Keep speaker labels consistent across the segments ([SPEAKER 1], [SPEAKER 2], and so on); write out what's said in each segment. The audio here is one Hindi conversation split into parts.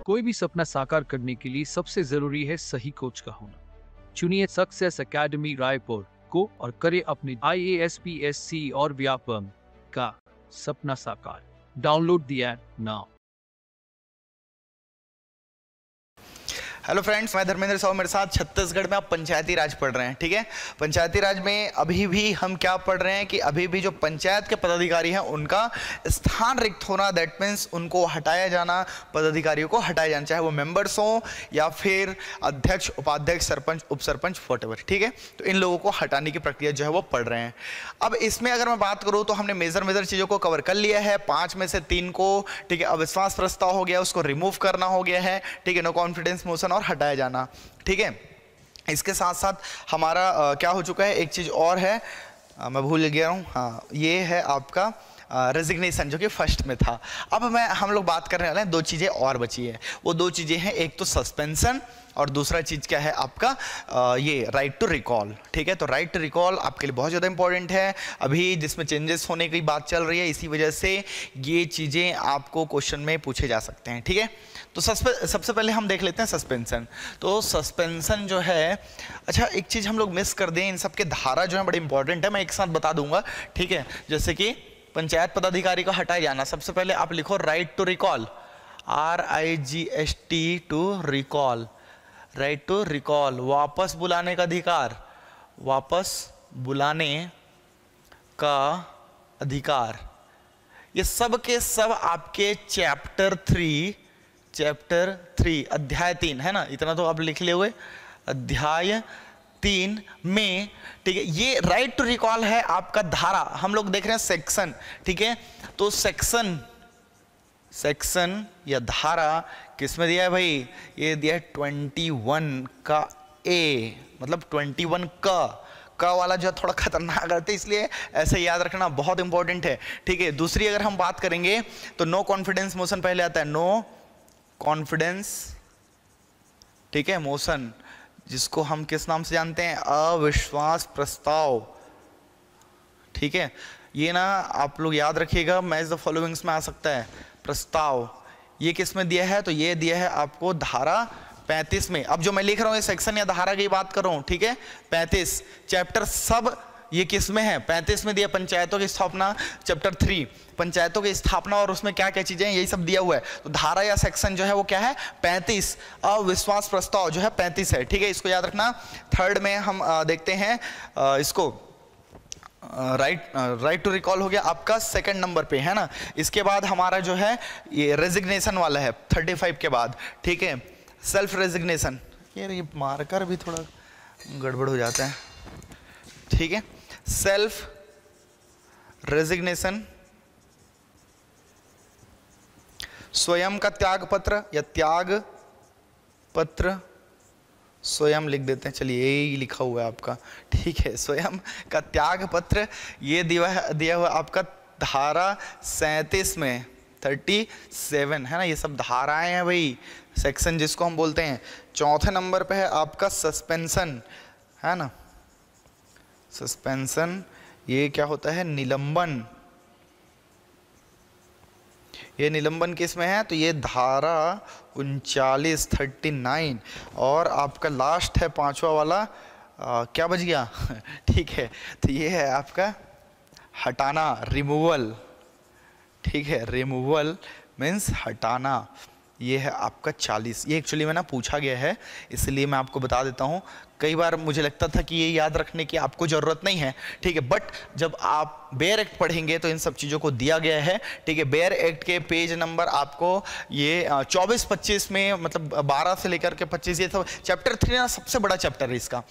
[SPEAKER 1] कोई भी सपना साकार करने के लिए सबसे जरूरी है सही कोच का होना। चुनिए सक्सेस एकेडमी रायपुर को और करें अपने IAS PSC और व्यापम का सपना साकार। Download the app now.
[SPEAKER 2] Hello friends, मैं धर्मेंद्र साहू, मेरे साथ छत्तीसगढ़ में आप पंचायती राज पढ़ रहे हैं। ठीक है, पंचायती राज में अभी भी हम क्या पढ़ रहे हैं कि अभी भी जो पंचायत के पदाधिकारी हैं उनका स्थान रिक्त होना, दैट मीन्स उनको हटाया जाना, पदाधिकारियों को हटाया जाना, चाहे वो मेंबर्स हों या फिर अध्यक्ष, उपाध्यक्ष, सरपंच, उप सरपंच, व्हाटएवर। ठीक है, तो इन लोगों को हटाने की प्रक्रिया जो है वो पढ़ रहे हैं। अब इसमें अगर मैं बात करूँ तो हमने मेजर चीज़ों को कवर कर लिया है, 5 में से 3 को। ठीक है, अविश्वास प्रस्ताव हो गया, उसको रिमूव करना हो गया है। ठीक है, नो कॉन्फिडेंस मोशन और हटाया जाना। ठीक है, इसके साथ साथ हमारा क्या हो चुका है, एक चीज और है, मैं भूल गया हूं। हाँ, ये है आपका रेजिग्नेशन, जो कि फर्स्ट में था। अब हम लोग बात करने वाले हैं, 2 चीजें और बची है। वो 2 चीजें हैं, एक तो सस्पेंशन और दूसरा चीज क्या है आपका ये राइट टू रिकॉल। ठीक है, तो राइट टू रिकॉल आपके लिए बहुत ज़्यादा इंपॉर्टेंट है अभी, जिसमें चेंजेस होने की बात चल रही है, इसी वजह से ये चीज़ें आपको क्वेश्चन में पूछे जा सकते हैं। ठीक है, तो सबसे पहले हम देख लेते हैं सस्पेंशन। तो सस्पेंशन जो है, अच्छा एक चीज़ हम लोग मिस कर दें, इन सब के धारा जो है बड़ी इंपॉर्टेंट है, मैं एक साथ बता दूंगा। ठीक है, जैसे कि पंचायत पदाधिकारी को हटाया जाना, सबसे पहले आप लिखो right to recall, RIGST to recall, right to recall, वापस बुलाने का अधिकार, वापस बुलाने का अधिकार। ये सब के सब आपके चैप्टर 3 अध्याय 3 है ना, इतना तो आप लिख ले हुए, अध्याय 3 में। ठीक है, ये राइट टू रिकॉल है आपका धारा, हम लोग देख रहे हैं सेक्शन। ठीक है, तो सेक्शन या धारा किस में दिया है भाई, ये दिया है 21 का A, मतलब 21 का वाला जो थोड़ा खतरनाक रहता है, इसलिए ऐसे याद रखना बहुत इंपॉर्टेंट है। ठीक है, दूसरी अगर हम बात करेंगे तो नो कॉन्फिडेंस मोशन पहले आता है, नो कॉन्फिडेंस, ठीक है, मोशन, जिसको हम किस नाम से जानते हैं, अविश्वास प्रस्ताव। ठीक है, ये ना आप लोग याद रखिएगा, मैच द फॉलोइंग्स में आ सकता है प्रस्ताव। ये किस में दिया है, तो ये दिया है आपको धारा 35 में। अब जो मैं लिख रहा हूँ ये सेक्शन या धारा की बात कर रहा हूँ। ठीक है, 35 चैप्टर सब ये किस में है, 35 में दिया, पंचायतों की स्थापना, चैप्टर 3 पंचायतों की स्थापना, और उसमें क्या क्या चीजें यही सब दिया हुआ है। तो धारा या सेक्शन जो है वो क्या है, 35, अविश्वास प्रस्ताव जो है 35 है। ठीक है, इसको याद रखना। थर्ड में हम देखते हैं इसको, राइट टू रिकॉल हो गया आपका सेकंड नंबर पे, है ना। इसके बाद हमारा जो है ये रेजिग्नेशन वाला है 35 के बाद। ठीक है, सेल्फ रेजिग्नेशन, ये मार्कर भी थोड़ा गड़बड़ हो जाता है। ठीक है, सेल्फ रेजिग्नेशन, स्वयं का त्याग पत्र या त्याग पत्र, स्वयं लिख देते हैं, चलिए यही लिखा हुआ है आपका। ठीक है, स्वयं का त्याग पत्र, ये दिया हुआ आपका धारा 37 में, 37 है ना, ये सब धाराएं हैं भाई, सेक्शन जिसको हम बोलते हैं। चौथे नंबर पे है आपका सस्पेंशन, है ना, सस्पेंशन, ये क्या होता है, निलंबन। ये निलंबन किस में है, तो ये धारा 39 और आपका लास्ट है 5वां वाला, क्या बच गया ठीक है, तो ये है आपका हटाना, रिमूवल। ठीक है, रिमूवल मीन्स हटाना, ये है आपका 40। ये एक्चुअली में ना पूछा गया है, इसलिए मैं आपको बता देता हूँ। कई बार मुझे लगता था कि ये याद रखने की आपको ज़रूरत नहीं है। ठीक है, बट जब आप बेयर एक्ट पढ़ेंगे तो इन सब चीज़ों को दिया गया है। ठीक है, बेयर एक्ट के पेज नंबर आपको ये 24-25 में, मतलब 12 से लेकर के 25, ये सब चैप्टर 3 ना सबसे बड़ा चैप्टर है इसका।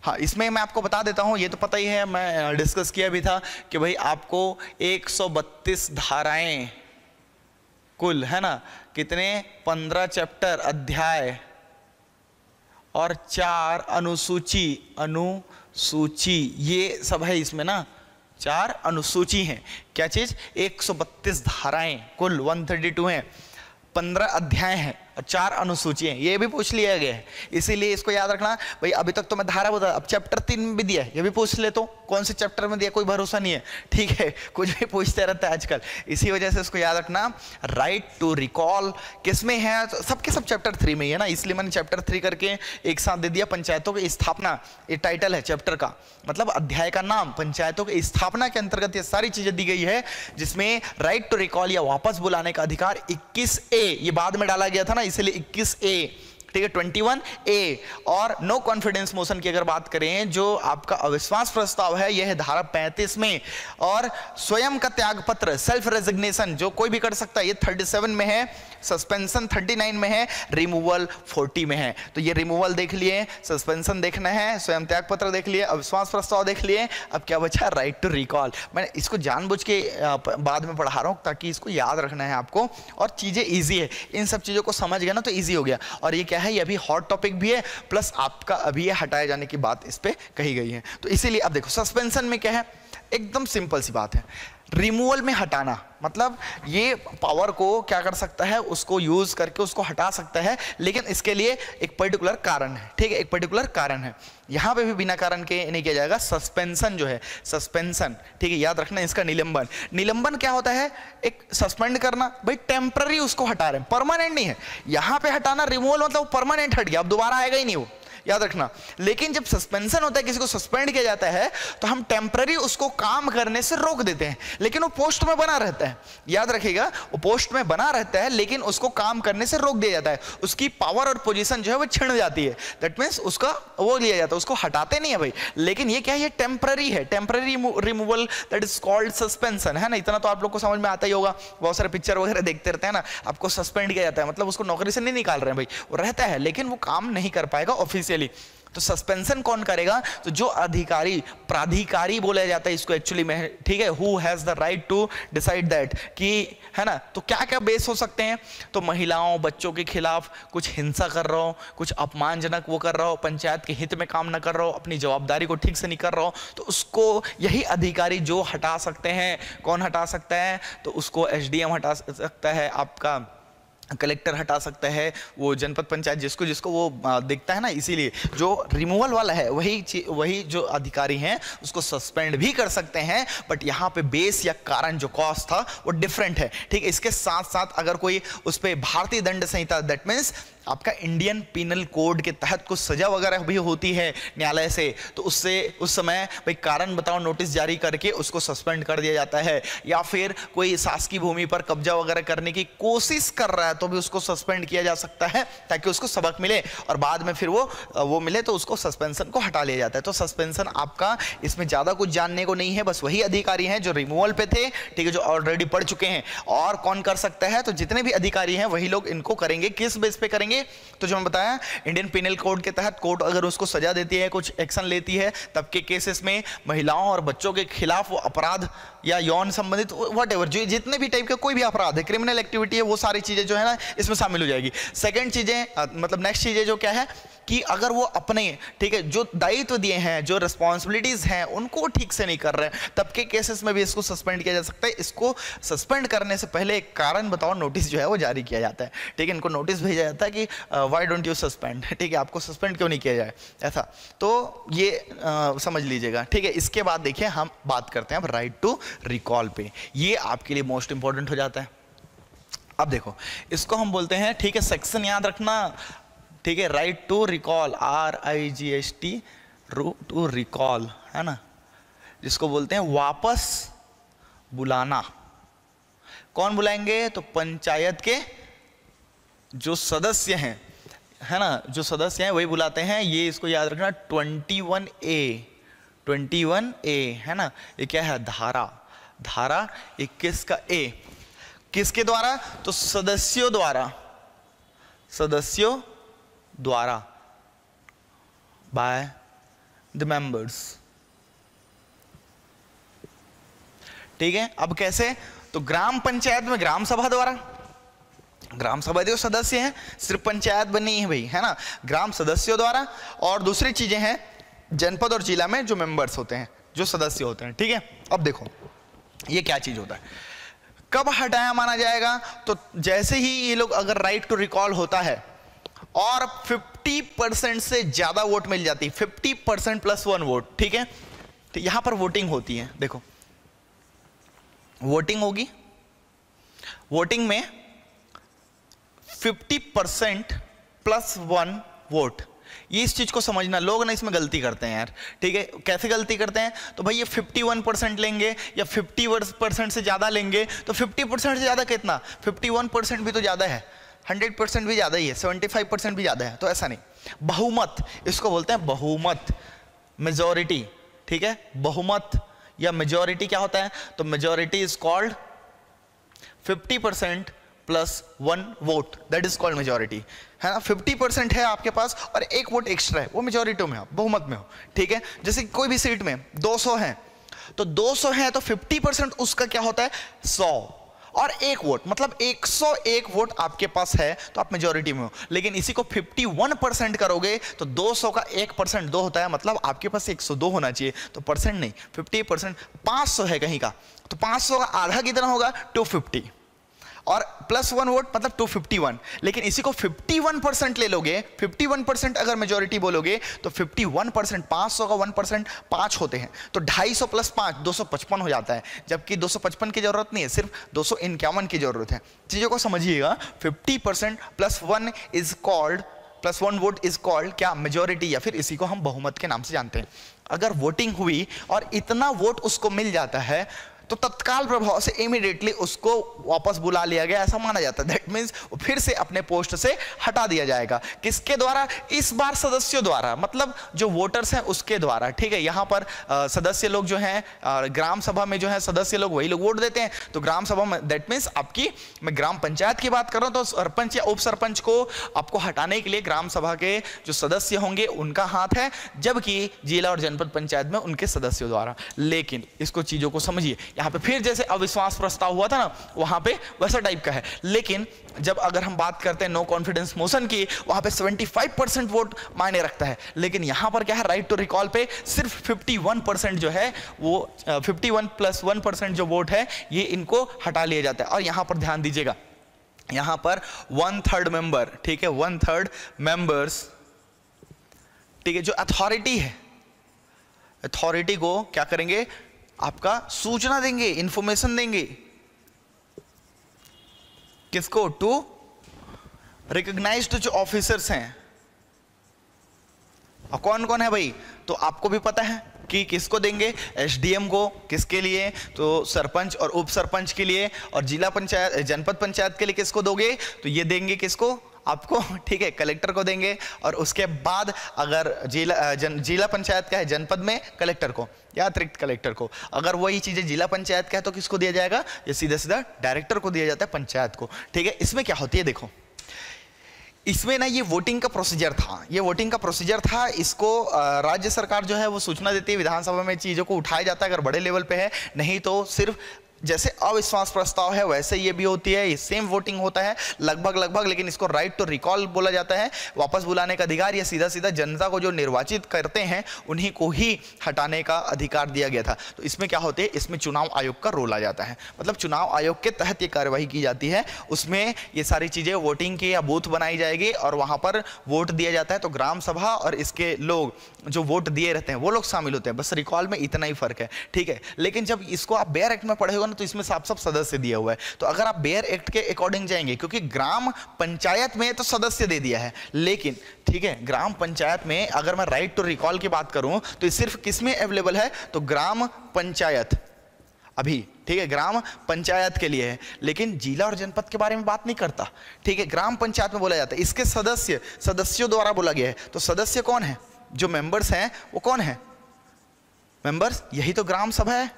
[SPEAKER 2] हाँ, इसमें मैं आपको बता देता हूँ, ये तो पता ही है, मैं डिस्कस किया भी था कि भाई आपको 132 धाराएँ कुल, है ना, कितने, 15 चैप्टर, अध्याय और 4 अनुसूची, ये सब है इसमें ना, 4 अनुसूची हैं। क्या चीज, 132 धाराएं कुल 132 हैं, 15 अध्याय हैं, और 4 अनुसूचियां, ये भी पूछ लिया गया है, इसीलिए इसको याद रखना भाई। अभी तक तो मैं धारा बता, अब चैप्टर 3 में भी दिया है, ये भी पूछ ले तो कौन से चैप्टर में दिया कोई भरोसा नहीं है, ठीक है, कुछ भी पूछते रहता है आजकल, इसी वजह से इसको याद रखना। राइट टू रिकॉल किस में है, तो सबके सब चैप्टर 3 में ही है ना, इसलिए मैंने चैप्टर 3 करके एक साथ दे दिया। पंचायतों की स्थापना, ये टाइटल है चैप्टर का, मतलब अध्याय का नाम पंचायतों की स्थापना के अंतर्गत ये सारी चीजें दी गई है, जिसमें राइट टू रिकॉल या वापस बुलाने का अधिकार 21A, ये बाद में डाला गया था ना, इसलिए 21A, ठीक है, 21A। और नो कॉन्फिडेंस मोशन की अगर बात करें, जो आपका अविश्वास प्रस्ताव है, यह है धारा 35 में। और स्वयं का त्याग पत्र, सेल्फ रेजिग्नेशन, जो कोई भी कर सकता है, ये 37 में है, सस्पेंशन 39 में है, रिमूवल 40 में है। तो ये रिमूवल देख लिए, सस्पेंशन देखना है, स्वयं त्याग पत्र देख लिए, अविश्वास प्रस्ताव देख लिए, अब क्या बचा, राइट टू रिकॉल। मैं इसको जानबूझ के बाद में पढ़ा रहा हूँ ताकि इसको याद रखना है आपको, और चीजें ईजी है, इन सब चीजों को समझ गया ना तो ईजी हो गया। और ये क्या है, ये अभी हॉट टॉपिक भी है, प्लस आपका अभी ये हटाए जाने की बात इस पे कही गई है। तो इसीलिए अब देखो सस्पेंशन में क्या है, एकदम सिंपल सी बात है, रिमूवल में हटाना, मतलब ये पावर को क्या कर सकता है, उसको यूज करके उसको हटा सकता है, लेकिन इसके लिए एक पर्टिकुलर कारण है, ठीक है, एक पर्टिकुलर कारण है। यहां पे भी बिना कारण के नहीं किया जाएगा। सस्पेंशन जो है, सस्पेंशन, ठीक है, याद रखना इसका निलंबन। निलंबन क्या होता है, एक सस्पेंड करना, भाई टेम्पररी उसको हटा रहे हैं, परमानेंट नहीं है। यहां पे हटाना रिमूवल मतलब परमानेंट हट गया, अब दोबारा आएगा ही नहीं वो, याद रखना। लेकिन जब सस्पेंशन होता है, किसी को सस्पेंड किया जाता है, तो हम टेम्पररी उसको काम करने से रोक देते हैं, लेकिन वो पोस्ट में बना रहता है, याद रखिएगा, वो पोस्ट में बना रहता है, लेकिन उसको काम करने से रोक दिया जाता है, उसकी पावर और पोजीशन जो है वो छिन जाती है, दैट मींस उसका वो लिया जाता है, उसको हटाते नहीं है भाई। लेकिन ये क्या है, ये टेम्पररी है, temporary removal, that is called suspension, है ना। इतना तो आप लोग को समझ में आता ही होगा, बहुत सारे पिक्चर वगैरह देखते रहते हैं ना, आपको सस्पेंड किया जाता है, मतलब उसको नौकरी से नहीं निकाल रहे हैं भाई, वो रहता है लेकिन वो काम नहीं कर पाएगा ऑफिशियली। तो सस्पेंशन कौन करेगा, तो जो अधिकारी, प्राधिकारी बोला जाता है इसको एक्चुअली में, ठीक है, who has the right to decide that, कि है ना। तो क्या क्या बेस हो सकते हैं, तो महिलाओं बच्चों के खिलाफ कुछ हिंसा कर रहा हो, कुछ अपमानजनक वो कर रहा हो, पंचायत के हित में काम ना कर रहा हो, अपनी जवाबदारी को ठीक से नहीं कर रहा हो, तो उसको यही अधिकारी जो हटा सकते हैं। कौन हटा सकता है, तो उसको SDM हटा सकता है, आपका कलेक्टर हटा सकता है, वो जनपद पंचायत जिसको जिसको वो दिखता है ना। इसीलिए जो रिमूवल वाला है वही जो अधिकारी हैं उसको सस्पेंड भी कर सकते हैं, बट यहाँ पे बेस या कारण जो कॉज था वो डिफरेंट है, ठीक है। इसके साथ साथ अगर कोई उस पर भारतीय दंड संहिता, दैट मीन्स आपका इंडियन पिनल कोड के तहत कुछ सजा वगैरह भी होती है न्यायालय से, तो उससे उस समय भाई कारण बताओ नोटिस जारी करके उसको सस्पेंड कर दिया जाता है। या फिर कोई शासकीय भूमि पर कब्जा वगैरह करने की कोशिश कर रहा है तो भी उसको सस्पेंड किया जा सकता है, ताकि उसको सबक मिले और बाद में फिर वो मिले तो उसको सस्पेंशन को हटा लिया जाता है। तो सस्पेंशन आपका इसमें ज़्यादा कुछ जानने को नहीं है, बस वही अधिकारी हैं जो रिमूवल पे थे, ठीक है, जो ऑलरेडी पढ़ चुके हैं। और कौन कर सकता है, तो जितने भी अधिकारी हैं वही लोग इनको करेंगे। किस बेस पे करेंगे, तो जो मैं बताया इंडियन पिनल कोड के तहत कोर्ट अगर उसको सजा देती है, कुछ एक्शन लेती है, तब के केसेस में महिलाओं और बच्चों के खिलाफ वो अपराध या यौन संबंधित व्हाटएवर जो जितने भी टाइप के कोई भी अपराध है, क्रिमिनल एक्टिविटी है, वो सारी चीजें जो है ना इसमें शामिल हो जाएगी। सेकंड चीजें मतलब नेक्स्ट चीजें जो क्या है कि अगर वो अपने, ठीक है, जो दायित्व दिए हैं, जो रिस्पॉन्सिबिलिटीज हैं, उनको ठीक से नहीं कर रहे हैं, तब के केसेस में भी इसको सस्पेंड किया जा सकता है। इसको सस्पेंड करने से पहले एक कारण बताओ नोटिस जो है वो जारी किया जाता है, ठीक है। इनको नोटिस भेजा जाता है कि व्हाई डोंट यू सस्पेंड, ठीक है, आपको सस्पेंड क्यों नहीं किया जाए, ऐसा। तो ये समझ लीजिएगा, ठीक है। इसके बाद देखिए हम बात करते हैं अब राइट टू रिकॉल पे, ये आपके लिए मोस्ट इंपॉर्टेंट हो जाता है। अब देखो इसको हम बोलते हैं, ठीक है, सेक्शन याद रखना, ठीक है, right to recall, RIGST to recall, है ना, जिसको बोलते हैं वापस बुलाना। कौन बुलाएंगे, तो पंचायत के जो सदस्य हैं, है ना, जो सदस्य हैं वही बुलाते हैं। ये इसको याद रखना 21A, है ना, ये क्या है, धारा 21 का A, किसके द्वारा, तो सदस्यों द्वारा बाय द मेंबर्स, ठीक है। अब कैसे, तो ग्राम पंचायत में ग्राम सभा द्वारा, ग्राम सभा जो सदस्य हैं, सिर्फ पंचायत बनी है भाई, है ना, ग्राम सदस्यों द्वारा। और दूसरी चीजें हैं जनपद और जिला में जो मेंबर्स होते हैं, जो सदस्य होते हैं, ठीक है। अब देखो ये क्या चीज होता है, कब हटाया माना जाएगा? तो जैसे ही ये लोग अगर राइट टू रिकॉल होता है और 50% से ज्यादा वोट मिल जाती है, 50% प्लस 1 वोट, ठीक है, तो यहां पर वोटिंग होती है। देखो वोटिंग होगी, वोटिंग में 50% प्लस 1 वोट, ये इस चीज को समझना। लोग ना इसमें गलती करते हैं यार, ठीक है। कैसे गलती करते हैं? तो भाई ये 51% लेंगे या 50% से ज्यादा लेंगे, तो 50% से ज्यादा कितना? 51% भी तो ज्यादा है, 100% भी ज्यादा ही है, 75% भी ज्यादा है, तो ऐसा नहीं। बहुमत इसको बोलते हैं, बहुमत, मेजॉरिटी, ठीक है। बहुमत या मेजॉरिटी क्या होता है? तो majority is called 50% plus 1 vote, that is called majority, है ना। 50% है आपके पास और 1 वोट एक्स्ट्रा है, वो मेजॉरिटी में हो, बहुमत में हो, ठीक है। जैसे कोई भी सीट में 200 है, तो 200 है तो 50% उसका क्या होता है? 100, और 1 वोट मतलब 101 वोट आपके पास है, तो आप मेजॉरिटी में हो। लेकिन इसी को 51% करोगे तो 200 का 1% 2 होता है, मतलब आपके पास 102 होना चाहिए, तो परसेंट नहीं, 50%। 500 है कहीं का, तो 500 का आधा कितना होगा? 250, और प्लस 1 वोट मतलब 251। लेकिन इसी को 51% ले लोगे, 51% अगर मेजॉरिटी बोलोगे तो 51%, 500 का 1% 5 होते हैं, तो 250 प्लस 5 255 हो जाता है, जबकि 255 की जरूरत नहीं है, सिर्फ 251 की जरूरत है। चीजों को समझिएगा, 50% plus 1 is called, plus 1 vote is called क्या? मेजॉरिटी, या फिर इसी को हम बहुमत के नाम से जानते हैं। अगर वोटिंग हुई और इतना वोट उसको मिल जाता है तो तत्काल प्रभाव से इमीडिएटली उसको वापस बुला लिया गया, ऐसा माना जाता है। दैट मींस फिर से अपने पोस्ट से हटा दिया जाएगा। किसके द्वारा? इस बार सदस्यों द्वारा, मतलब जो वोटर्स हैं उसके द्वारा, ठीक है। यहाँ पर सदस्य लोग जो हैं, ग्राम सभा में जो है सदस्य लोग, वही लोग वोट देते हैं। तो ग्राम सभा में, दैट मींस आपकी, मैं ग्राम पंचायत की बात कर रहा हूं, तो सरपंच या उप सरपंच को आपको हटाने के लिए ग्राम सभा के जो सदस्य होंगे उनका हाथ है, जबकि जिला और जनपद पंचायत में उनके सदस्यों द्वारा। लेकिन इसको चीजों को समझिए, यहाँ पे फिर जैसे अविश्वास प्रस्ताव हुआ था ना, वहां पे वैसा टाइप का है। लेकिन जब अगर हम बात करते हैं नो कॉन्फिडेंस मोशन की, वहां पे 75% वोट मायने रखता है। लेकिन यहां पर क्या है? राइट टू रिकॉल पे सिर्फ 51% जो है वो 51 प्लस 1% जो वोट है, ये इनको हटा लिया जाता है। और यहां पर ध्यान दीजिएगा, यहां पर 1/3 मेंबर, ठीक है, 1/3 मेंबर्स, ठीक है, जो अथॉरिटी है, अथॉरिटी को क्या करेंगे? आपका सूचना देंगे, इंफॉर्मेशन देंगे, किसको? टू रिकॉग्नाइज्ड जो ऑफिसर्स हैं। और कौन कौन है भाई? तो आपको भी पता है कि किसको देंगे? एसडीएम को। किसके लिए? तो सरपंच और उप सरपंच के लिए। और जिला पंचायत, जनपद पंचायत के लिए किसको दोगे? तो ये देंगे किसको? आपको, ठीक है, कलेक्टर को देंगे। और उसके बाद अगर जिला पंचायत का है, जनपद में कलेक्टर को या अतिरिक्त कलेक्टर को। अगर वही चीजें जिला पंचायत का है तो किसको दिया जाएगा? ये सीधा सीधा डायरेक्टर को दिया जाता है, पंचायत को, ठीक है। इसमें क्या होती है? देखो, इसमें ना ये वोटिंग का प्रोसीजर था, ये वोटिंग का प्रोसीजर था। इसको राज्य सरकार जो है वो सूचना देती है, विधानसभा में चीज़ों को उठाया जाता है अगर बड़े लेवल पे है, नहीं तो सिर्फ जैसे अविश्वास प्रस्ताव है वैसे ये भी होती है, ये सेम वोटिंग होता है लगभग। लेकिन इसको राइट टू रिकॉल बोला जाता है, वापस बुलाने का अधिकार। ये सीधा सीधा जनता को जो निर्वाचित करते हैं उन्हीं को ही हटाने का अधिकार दिया गया था। तो इसमें क्या होते हैं? इसमें चुनाव आयोग का रोल आ जाता है, मतलब चुनाव आयोग के तहत ये कार्यवाही की जाती है। उसमें ये सारी चीज़ें वोटिंग की या बूथ बनाई जाएगी और वहाँ पर वोट दिया जाता है। तो ग्राम सभा और इसके लोग जो वोट दिए रहते हैं वो लोग शामिल होते हैं, बस रिकॉल में इतना ही फर्क है, ठीक है। लेकिन जब इसको आप बेयर एक्ट में पढ़े हो तो इसमें साफ साफ सदस्य दिया हुआ है। तो अगर आप बेयर एक्ट के अकॉर्डिंग जाएंगे, क्योंकि ग्राम पंचायत में तो सदस्य दे दिया है, लेकिन ठीक है, ग्राम पंचायत में अगर मैं राइट टू रिकॉल की बात करूं तो सिर्फ किसमें अवेलेबल है? तो ग्राम पंचायत अभी, ठीक है, ग्राम पंचायत के लिए है। लेकिन जिला और जनपद के बारे में बात नहीं करता, ठीक है, ग्राम पंचायत में बोला जाता है। इसके सदस्यों द्वारा बोला गया है। तो सदस्य कौन है? जो मेंबर्स हैं वो कौन है? मेंबर्स, यही तो ग्राम सभा है,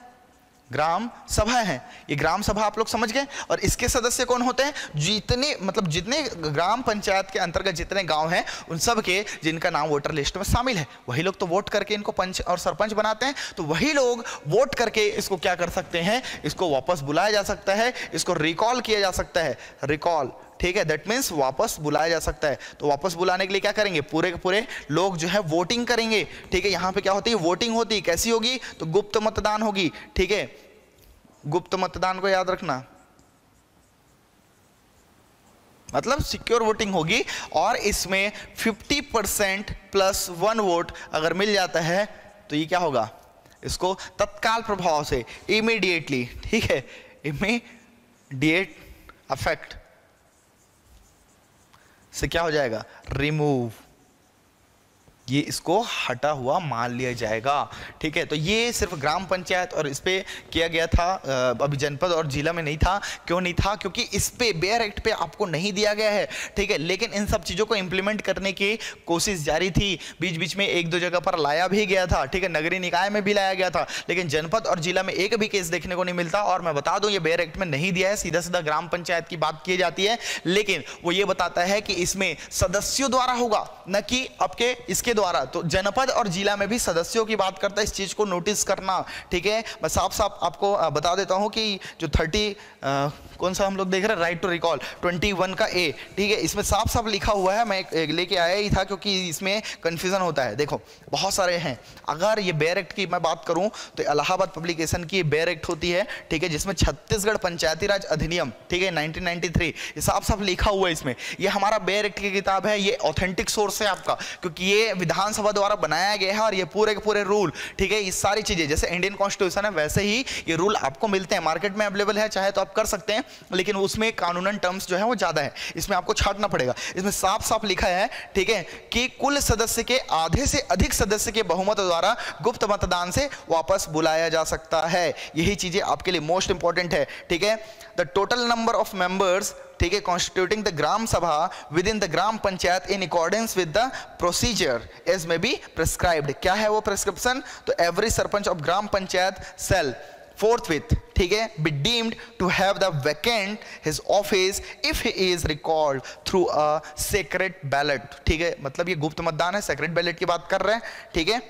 [SPEAKER 2] ग्राम सभा है। ये ग्राम सभा आप लोग समझ गए। और इसके सदस्य कौन होते हैं? जितने ग्राम पंचायत के अंतर्गत जितने गांव हैं उन सब के जिनका नाम वोटर लिस्ट में शामिल है, वही लोग तो वोट करके इनको पंच और सरपंच बनाते हैं। तो वही लोग वोट करके इसको क्या कर सकते हैं? इसको वापस बुलाया जा सकता है, इसको रिकॉल किया जा सकता है, रिकॉल, ठीक है, दैट मीन्स वापस बुलाया जा सकता है। तो वापस बुलाने के लिए क्या करेंगे? पूरे के पूरे लोग जो है वोटिंग करेंगे, ठीक है। यहाँ पे क्या होती है? वोटिंग होती है। कैसी होगी? तो गुप्त मतदान होगी, ठीक है। गुप्त मतदान को याद रखना, मतलब सिक्योर वोटिंग होगी, और इसमें 50% प्लस 1 वोट अगर मिल जाता है तो ये क्या होगा, इसको तत्काल प्रभाव से, इमीडिएटली, ठीक है, इमीडिएट अफेक्ट से क्या हो जाएगा, रिमूव, ये इसको हटा हुआ मान लिया जाएगा। ठीक है, तो ये सिर्फ ग्राम पंचायत और इस पे किया गया था, अभी जनपद और जिला में नहीं था। क्यों नहीं था? क्योंकि इस पे बेयर एक्ट पे आपको नहीं दिया गया है। ठीक है, लेकिन इन सब चीज़ों को इंप्लीमेंट करने की कोशिश जारी थी, बीच बीच में एक दो जगह पर लाया भी गया था। ठीक है, नगरीय निकाय में भी लाया गया था, लेकिन जनपद और जिला में एक भी केस देखने को नहीं मिलता। और मैं बता दूं, ये बेयर एक्ट में नहीं दिया है, सीधा सीधा ग्राम पंचायत की बात की जाती है, लेकिन वो ये बताता है कि इसमें सदस्यों द्वारा होगा, न कि आपके इसके द्वारा। तो जनपद और जिला में भी सदस्यों की बात करता है, इस चीज को नोटिस करना। ठीक है, मैं साफ साफ आपको बता देता हूं कि जो 30 कौन सा हम लोग देख रहे हैं, राइट टू रिकॉल 21 का ए, ठीक है, इसमें साफ साफ लिखा हुआ है। मैं एक लेके आया ही था क्योंकि इसमें कंफ्यूजन होता है। देखो बहुत सारे हैं। अगर ये बेयर एक्ट की मैं बात करूं तो इलाहाबाद पब्लिकेशन की बेयर एक्ट होती है, ठीक है, जिसमें छत्तीसगढ़ पंचायती राज अधिनियम, ठीक है, 1993, ये साफ साफ लिखा हुआ है इसमें। ये हमारा बेयर एक्ट की किताब है, ये ऑथेंटिक सोर्स है आपका, क्योंकि ये विधानसभा द्वारा बनाया गया है और ये पूरे के पूरे रूल, ठीक है, ये सारी चीजें जैसे इंडियन कॉन्स्टिट्यूशन है वैसे ही ये रूल आपको मिलते हैं, मार्केट में अवेलेबल है, चाहे तो आप कर सकते हैं, लेकिन उसमें कानूनन टर्म्स जो है वो ज्यादा है, इसमें आपको छांटना पड़ेगा। इसमें साफ साफ लिखा है, ठीक है, कि कुल सदस्य के आधे से अधिक सदस्य के बहुमत द्वारा गुप्त मतदान से वापस बुलाया जा सकता है। यही चीजें आपके लिए मोस्ट इंपॉर्टेंट है। ठीक है, the total number of members, ठीक है, constituting the gram sabha within the gram panchayat in accordance with the procedure as may be prescribed. क्या है वो प्रिस्क्रिप्शन? तो every sarpanch of gram panchayat shall forthwith, ठीक है, be deemed to have the vacant his office if he is recalled through a secret ballot। ठीक है, मतलब ये गुप्त मतदान है, secret ballot की बात कर रहे हैं। ठीक है,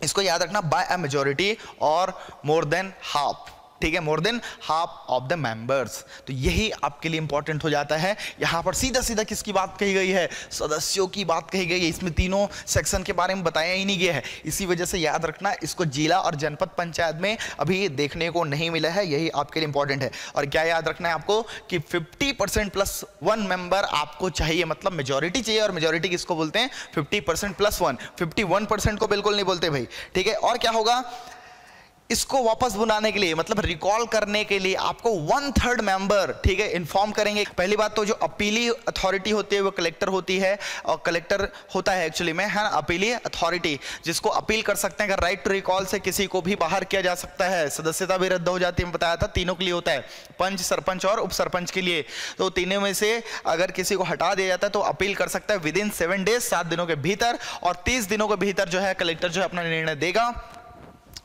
[SPEAKER 2] इसको याद रखना, by a majority और more than half, ठीक है, more than half of the members. तो यही आपके लिए इंपॉर्टेंट हो जाता है। यहां पर सीधा सीधा किसकी बात कही गई है? सदस्यों की बात कही गई है। इसमें तीनों सेक्शन के बारे में बताया ही नहीं गया है, इसी वजह से याद रखना, इसको जिला और जनपद पंचायत में अभी देखने को नहीं मिला है। यही आपके लिए इंपॉर्टेंट है। और क्या याद रखना है आपको कि 50% प्लस 1 मेंबर आपको चाहिए, मतलब मेजोरिटी चाहिए। और मेजोरिटी किसको बोलते हैं? 50% प्लस 1। 51% को बिल्कुल नहीं बोलते भाई। ठीक है, और क्या होगा? इसको वापस बुलाने के लिए, मतलब रिकॉल करने के लिए आपको 1/3 मेंबर, ठीक है, इन्फॉर्म करेंगे। पहली बात तो जो अपीली अथॉरिटी होती है वो कलेक्टर होती है, और कलेक्टर होता है एक्चुअली में, है ना, अपीली अथॉरिटी, जिसको अपील कर सकते हैं। अगर राइट टू रिकॉल से किसी को भी बाहर किया जा सकता है, सदस्यता भी रद्द हो जाती है। बताया था तीनों के लिए होता है, पंच, सरपंच और उप सरपंच के लिए। तो तीनों में से अगर किसी को हटा दिया जाता है तो अपील कर सकता है विद इन 7 डेज, 7 दिनों के भीतर। और 30 दिनों के भीतर जो है कलेक्टर जो है अपना निर्णय देगा,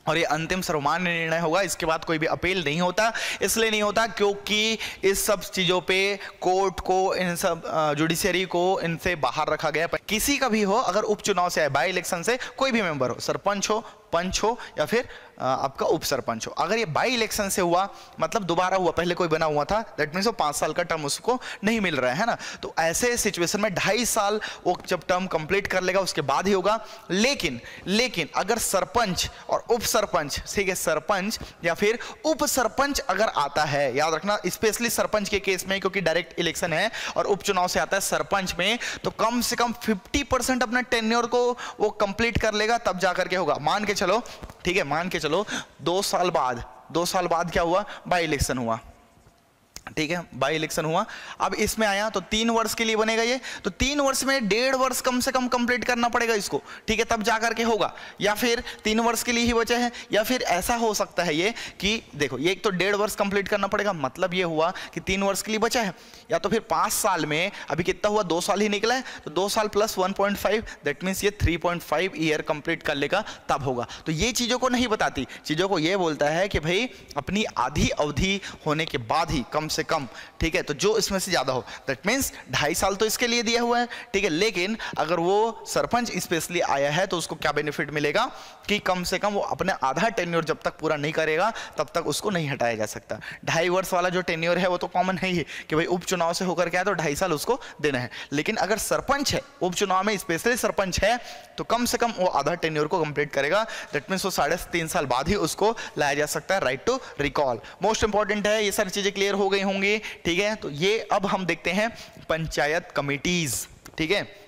[SPEAKER 2] और ये अंतिम सर्वमान्य निर्णय होगा। इसके बाद कोई भी अपील नहीं होता। इसलिए नहीं होता क्योंकि इस सब चीज़ों पे कोर्ट को, इन सब जुडिशरी को इनसे बाहर रखा गया। किसी का भी हो, अगर उपचुनाव से आए, बाई इलेक्शन से, कोई भी मेंबर हो, सरपंच हो, पंच हो या फिर आपका उप सरपंच हो, अगर ये बाई इलेक्शन से हुआ, मतलब दोबारा हुआ, पहले कोई बना हुआ था, दैट मीन्स वो 5 साल का टर्म उसको नहीं मिल रहा है ना। तो ऐसे सिचुएशन में 2.5 साल वो जब टर्म कंप्लीट कर लेगा उसके बाद ही होगा। लेकिन अगर सरपंच और उप सरपंच, ठीक है, सरपंच या फिर उप सरपंच अगर आता है, याद रखना, स्पेशली सरपंच के केस में, क्योंकि डायरेक्ट इलेक्शन है और उपचुनाव से आता है सरपंच में, तो कम से कम 50% अपने टेन्योर को वो कंप्लीट कर लेगा, तब जाकर के होगा। मान के चलो, ठीक है, मान के चलो 2 साल बाद क्या हुआ? बाई इलेक्शन हुआ। ठीक है, बाई इलेक्शन हुआ। अब इसमें आया तो 3 वर्ष के लिए बनेगा ये, तो 3 वर्ष में 1.5 वर्ष कम से कम कंप्लीट करना पड़ेगा इसको। ठीक है, तब जाकर के होगा। या फिर 3 वर्ष के लिए ही बचे हैं, या फिर ऐसा हो सकता है ये कि देखो, ये एक तो 1.5 वर्ष कंप्लीट करना पड़ेगा, मतलब ये हुआ कि 3 वर्ष के लिए बचा है। या तो फिर 5 साल में, अभी कितना हुआ? 2 साल ही निकला है, तो 2 साल प्लस 1.5, दैट मीन्स ये 3.5 ईयर कंप्लीट कर लेगा, तब होगा। तो ये चीज़ों को नहीं बताती, चीज़ों को ये बोलता है कि भाई अपनी आधी अवधि होने के बाद ही कम से कम, ठीक है, तो जो इसमें से ज्यादा हो, दैट मीन्स 2.5 साल तो इसके लिए दिया हुआ है। ठीक है, लेकिन अगर वो सरपंच स्पेशली आया है तो उसको क्या बेनिफिट मिलेगा कि कम से कम वो अपने आधा टेन्योर जब तक पूरा नहीं करेगा तब तक उसको नहीं हटाया जा सकता। 2.5 वर्ष वाला जो टेन्योर है वो तो कॉमन है ही कि भाई उपचुनाव से होकर के आया तो 2.5 साल उसको देना है। लेकिन अगर सरपंच है, उपचुनाव में स्पेशली सरपंच है, तो कम से कम वो आधा टेन्योर को कंप्लीट करेगा, दैट मीन्स वो 3.5 साल बाद ही उसको लाया जा सकता है right to recall. Most important है, ये सारी चीजें क्लियर हो गई होंगे, ठीक है। तो ये अब हम देखते हैं पंचायत कमिटीज, ठीक है।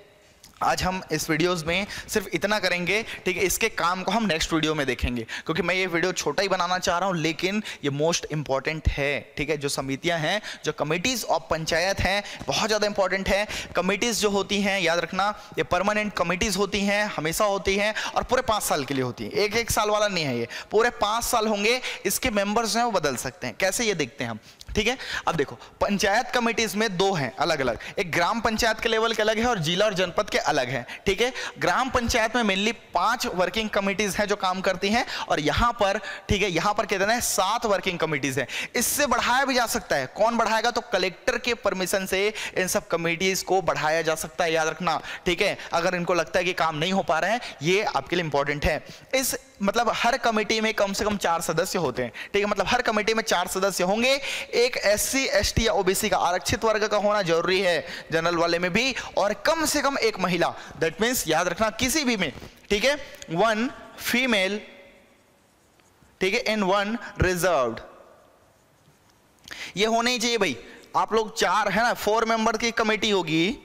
[SPEAKER 2] आज हम इस वीडियोस में सिर्फ इतना करेंगे, ठीक है। इसके काम को हम नेक्स्ट वीडियो में देखेंगे, क्योंकि मैं ये वीडियो छोटा ही बनाना चाह रहा हूँ, लेकिन ये मोस्ट इंपॉर्टेंट है, ठीक है। जो समितियां हैं, जो कमिटीज ऑफ पंचायत हैं, बहुत ज़्यादा इंपॉर्टेंट है। कमिटीज जो होती हैं, याद रखना, ये परमानेंट कमिटीज होती हैं, हमेशा होती हैं, और पूरे 5 साल के लिए होती है। एक साल वाला नहीं है, ये पूरे 5 साल होंगे। इसके मेंबर्स हैं वो बदल सकते हैं, कैसे ये देखते हैं हम, ठीक है। अब देखो, पंचायत कमिटीज में 2 हैं अलग अलग, एक ग्राम पंचायत के लेवल के अलग है और जिला और जनपद के अलग है, ठीक है। ग्राम पंचायत में मेनली 5 वर्किंग कमिटीज हैं जो काम करती हैं, और यहां पर, ठीक है, यहां पर कहते हैं 7 वर्किंग कमिटीज हैं। इससे बढ़ाया भी जा सकता है। कौन बढ़ाएगा? तो कलेक्टर के परमिशन से इन सब कमिटीज को बढ़ाया जा सकता है, याद रखना, ठीक है। अगर इनको लगता है कि काम नहीं हो पा रहे हैं, ये आपके लिए इंपॉर्टेंट है। इस मतलब हर कमेटी में कम से कम 4 सदस्य होते हैं, ठीक है। मतलब हर कमेटी में 4 सदस्य होंगे। एक SC ST या OBC का आरक्षित वर्ग का होना जरूरी है, जनरल वाले में भी, और कम से कम एक महिला। दैट मीन्स याद रखना, किसी भी में, ठीक है, 1 फीमेल, ठीक है, इन 1 रिजर्व्ड। ये होने ही चाहिए भाई। आप लोग 4 है ना, 4 मेंबर की कमेटी होगी,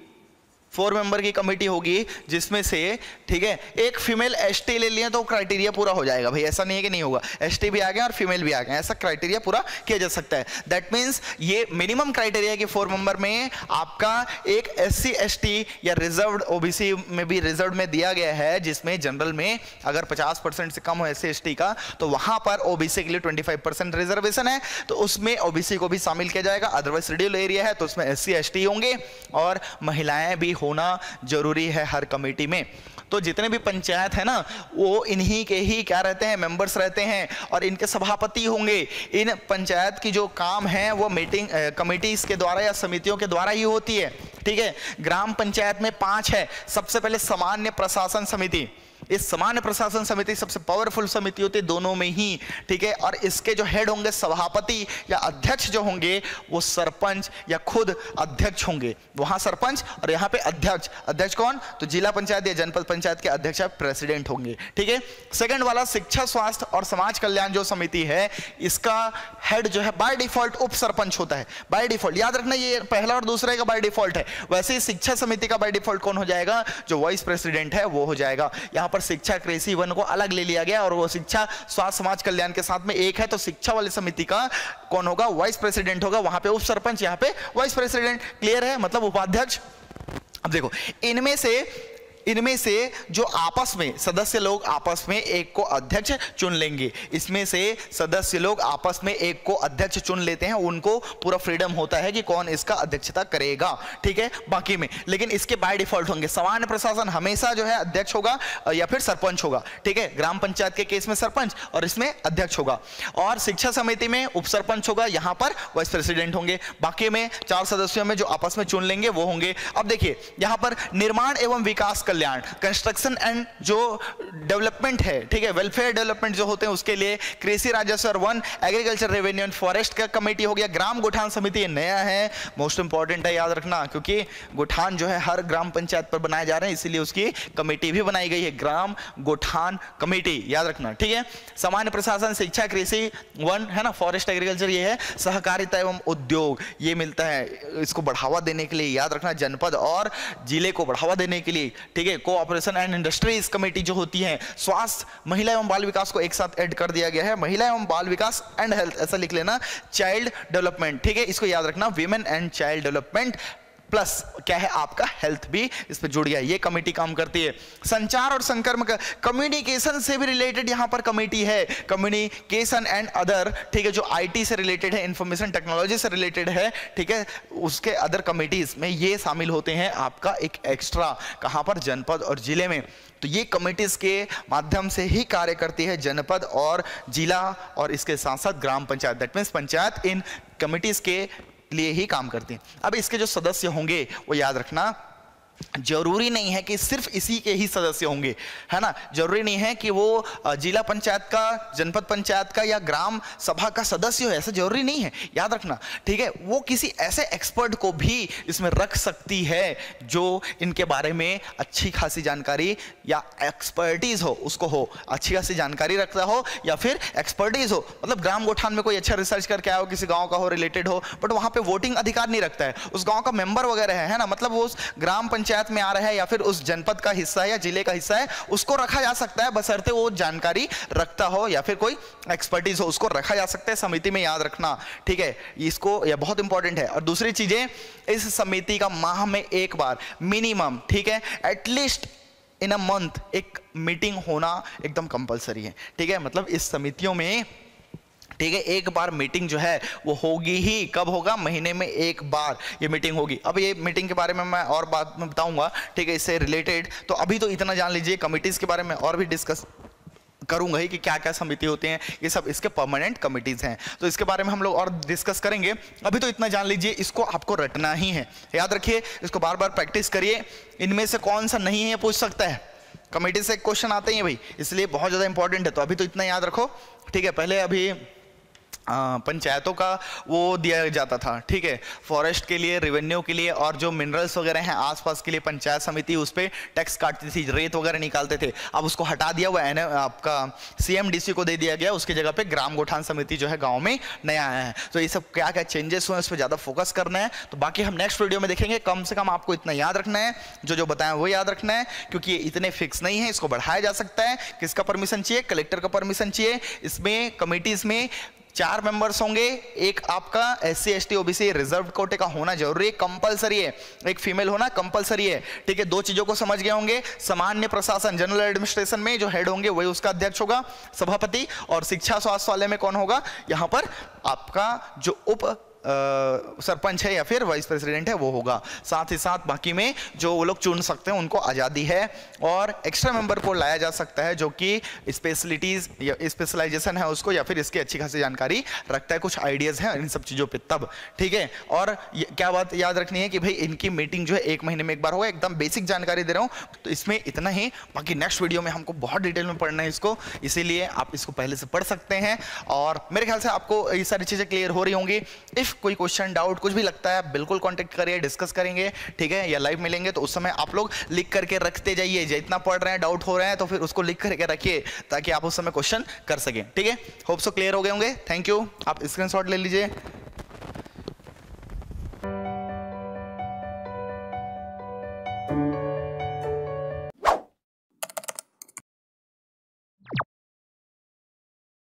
[SPEAKER 2] 4 मेंबर की कमेटी होगी, जिसमें से, ठीक है, एक फीमेल ST ले लिए तो क्राइटेरिया पूरा हो जाएगा भाई। ऐसा नहीं है कि नहीं होगा, ST भी आ गए और फीमेल भी आ गए, ऐसा क्राइटेरिया पूरा किया जा सकता है। दैट मीन्स ये मिनिमम क्राइटेरिया कि 4 मेंबर में आपका एक SC ST या रिजर्व्ड, OBC में भी रिजर्व में दिया गया है, जिसमें जनरल में अगर 50% से कम हो SC ST का, तो वहां पर OBC के लिए 25% रिजर्वेशन है, तो उसमें OBC को भी शामिल किया जाएगा। अदरवाइज शेड्यूल एरिया है तो उसमें SC ST होंगे, और महिलाएं भी होना जरूरी है हर कमेटी में। तो जितने भी पंचायत है ना, वो इन्हीं के ही क्या रहते हैं, मेंबर्स रहते हैं, और इनके सभापति होंगे। इन पंचायत की जो काम है वो मीटिंग कमेटीज के द्वारा या समितियों के द्वारा ही होती है, ठीक है। ग्राम पंचायत में 5 है। सबसे पहले सामान्य प्रशासन समिति। इस सामान्य प्रशासन समिति सबसे पावरफुल समिति होती है दोनों में ही, ठीक है। और इसके जो हेड होंगे, सभापति या अध्यक्ष जो होंगे, वो सरपंच या खुद अध्यक्ष होंगे। वहां सरपंच और यहाँ पे अध्यक्ष। अध्यक्ष कौन? तो जिला पंचायत या जनपद पंचायत के अध्यक्ष प्रेसिडेंट होंगे, ठीक है। सेकंड वाला शिक्षा, स्वास्थ्य और समाज कल्याण जो समिति है, इसका हेड जो है बाय डिफॉल्ट उप सरपंच होता है, बाय डिफॉल्ट। याद रखना, ये पहला और दूसरे का बाय डिफॉल्ट है। वैसे ही शिक्षा समिति का बाय डिफॉल्ट कौन हो जाएगा? जो वाइस प्रेसिडेंट है वो हो जाएगा। यहाँ पर शिक्षा, कृषि, वन को अलग ले लिया गया, और वो शिक्षा, स्वास्थ्य, समाज कल्याण के साथ में एक है। तो शिक्षा वाली समिति का कौन होगा? वाइस प्रेसिडेंट होगा। वहां पे उप सरपंच, यहाँ पे वाइस प्रेसिडेंट। क्लियर है? मतलब उपाध्यक्ष। अब देखो, इनमें से जो आपस में सदस्य लोग आपस में एक को अध्यक्ष चुन लेंगे। इसमें से सदस्य लोग आपस में एक को अध्यक्ष चुन लेते हैं, उनको पूरा फ्रीडम होता है कि कौन इसका अध्यक्षता करेगा, ठीक है। बाकी में लेकिन इसके बाय डिफॉल्ट होंगे। सामान्य प्रशासन हमेशा जो है अध्यक्ष होगा या फिर सरपंच होगा, ठीक है। ग्राम पंचायत के केस में सरपंच और इसमें अध्यक्ष होगा। और शिक्षा समिति में उप सरपंच होगा, यहां पर वाइस प्रेसिडेंट होंगे। बाकी में 4 सदस्यों में जो आपस में चुन लेंगे वो होंगे। अब देखिए, यहां पर निर्माण एवं विकास कल्याण, कंस्ट्रक्शन एंड जो डेवलपमेंट है, ठीक है, वेलफेयर डेवलपमेंट जो होते हैं उसके लिए कृषि, राजस्व और one, agriculture, revenue and forest का कमेटी हो गया। ग्राम गोठान समिति ये नया है, मोस्ट इंपॉर्टेंट है, याद रखना, क्योंकि गोठान जो है हर ग्राम पंचायत पर बनाए जा रहे हैं, इसीलिए उसकी कमेटी भी बनाई गई है, ग्राम गोठान कमेटी, याद रखना, ठीक है। सामान्य प्रशासन, शिक्षा, कृषि, वन है ना, फॉरेस्ट, एग्रीकल्चर ये है। सहकारिता एवं उद्योग ये मिलता है, इसको बढ़ावा देने के लिए, याद रखना, जनपद और जिले को बढ़ावा देने के लिए, ठीक है। कोऑपरेशन एंड इंडस्ट्रीज कमेटी जो होती है। स्वास्थ्य, महिला एवं बाल विकास को एक साथ ऐड कर दिया गया है, महिला एवं बाल विकास एंड हेल्थ, ऐसा लिख लेना, चाइल्ड डेवलपमेंट, ठीक है। इसको याद रखना, women and child development plus क्या है आपका हेल्थ भी इस पे जुड़ गया, ये कमेटी काम करती है। संचार और संक्रमण, कम्युनिकेशन से भी रिलेटेड यहां पर कमेटी है, कम्युनिकेशन एंड अदर, ठीक है, जो IT से रिलेटेड है, इंफॉर्मेशन टेक्नोलॉजी से रिलेटेड है, ठीक है, उसके अदर कमेटीज में ये शामिल होते हैं आपका एक एक्स्ट्रा, कहां पर? जनपद और जिले में। तो ये कमेटीज के माध्यम से ही कार्य करती है जनपद और जिला, और इसके साथ साथ ग्राम panchayat. That means panchayat in committees के लिए ही काम करती हैं। अब इसके जो सदस्य होंगे वो याद रखना, जरूरी नहीं है कि सिर्फ इसी के ही सदस्य होंगे, है ना। जरूरी नहीं है कि वो जिला पंचायत का, जनपद पंचायत का या ग्राम सभा का सदस्य हो, ऐसा जरूरी नहीं है, याद रखना, ठीक है। वो किसी ऐसे एक्सपर्ट को भी इसमें रख सकती है जो इनके बारे में अच्छी खासी जानकारी या एक्सपर्टीज हो, उसको हो, अच्छी खासी जानकारी रखता हो या फिर एक्सपर्टीज हो। मतलब ग्राम गोठान में कोई अच्छा रिसर्च करके आया हो, किसी गांव का हो, रिलेटेड हो, बट वहां पे वोटिंग अधिकार नहीं रखता है, उस गांव का मेंबर वगैरह है ना, मतलब वो उस ग्राम पंचायत में आ रहा है या फिर उस जनपद का हिस्सा है या जिले का हिस्सा है, उसको रखा जा सकता है, बशर्ते वो जानकारी रखता हो या फिर कोई एक्सपर्टीज हो, उसको रखा जा सकता है समिति में, याद रखना, ठीक है। इसको, यह बहुत इंपॉर्टेंट है। और दूसरी चीजें, इस समिति का माह में एक बार मिनिमम, ठीक है, एटलीस्ट इन अ मंथ एक मीटिंग होना एकदम कंपलसरी है, ठीक है। मतलब इस समितियों में, ठीक है, एक बार मीटिंग जो है वो होगी ही। कब होगा? महीने में एक बार ये मीटिंग होगी। अब ये मीटिंग के बारे में मैं और बात में बताऊंगा, ठीक है, इससे रिलेटेड। तो अभी तो इतना जान लीजिए, कमिटीज के बारे में और भी डिस्कस करूंगा ही कि क्या क्या समिति होती हैं, ये सब इसके परमानेंट कमिटीज हैं, तो इसके बारे में हम लोग और डिस्कस करेंगे। अभी तो इतना जान लीजिए, इसको आपको रटना ही है, याद रखिए, इसको बार बार प्रैक्टिस करिए। इनमें से कौन सा नहीं है पूछ सकता है, कमिटी से क्वेश्चन आते हैं भाई, इसलिए बहुत ज्यादा इंपॉर्टेंट है। तो अभी तो इतना याद रखो, ठीक है। पहले अभी पंचायतों का वो दिया जाता था, ठीक है, फॉरेस्ट के लिए, रेवेन्यू के लिए, और जो मिनरल्स वगैरह हैं आसपास के लिए पंचायत समिति उस पे टैक्स काटती थी, रेत वगैरह निकालते थे। अब उसको हटा दिया हुआ है, आपका सीएमडीसी को दे दिया गया, उसकी जगह पे ग्राम गोठान समिति जो है गांव में नया आया है। तो ये सब क्या क्या चेंजेस हुए, उस पर ज्यादा फोकस करना है। तो बाकी हम नेक्स्ट वीडियो में देखेंगे। कम से कम आपको इतना याद रखना है, जो बताया वो याद रखना है, क्योंकि ये इतने फिक्स नहीं है, इसको बढ़ाया जा सकता है। किसका परमिशन चाहिए? कलेक्टर का परमिशन चाहिए। इसमें कमिटीज में 4 मेंबर्स होंगे, एक आपका SC ST OBC रिजर्व कोटे का होना जरूरी है, कंपलसरी है, एक फीमेल होना कंपलसरी है, ठीक है। 2 चीजों को समझ गए होंगे। सामान्य प्रशासन, जनरल एडमिनिस्ट्रेशन में जो हेड होंगे वही उसका अध्यक्ष होगा, सभापति, और शिक्षा स्वास्थ्य वाले में कौन होगा? यहाँ पर आपका जो उप सरपंच है या फिर वाइस प्रेसिडेंट है वो होगा। साथ ही साथ बाकी में जो वो लोग चुन सकते हैं उनको आज़ादी है, और एक्स्ट्रा मेंबर को लाया जा सकता है जो कि स्पेशलिटीज या स्पेशलाइजेशन है उसको, या फिर इसकी अच्छी खासी जानकारी रखता है, कुछ आइडियाज़ हैं इन सब चीज़ों पे, तब ठीक है। और क्या बात याद रखनी है कि भाई इनकी मीटिंग जो है 1 महीने में एक बार होगा। एकदम बेसिक जानकारी दे रहा हूँ, तो इसमें इतना ही। बाकी नेक्स्ट वीडियो में हमको बहुत डिटेल में पढ़ना है इसको, इसीलिए आप इसको पहले से पढ़ सकते हैं, और मेरे ख्याल से आपको ये सारी चीज़ें क्लियर हो रही होंगी। इफ कोई क्वेश्चन, डाउट कुछ भी लगता है, बिल्कुल कांटेक्ट करिए, डिस्कस करेंगे, ठीक है, या लाइव मिलेंगे। तो उस समय आप लोग लिख करके रखते जाइए, जितना पढ़ रहे हैं, डाउट हो रहे हैं, तो फिर उसको लिख करके रखिए, ताकि आप उस समय क्वेश्चन कर सकें, ठीक है। होप सो क्लियर हो गए होंगे। Thank you. आप स्क्रीनशॉट ले लीजिए।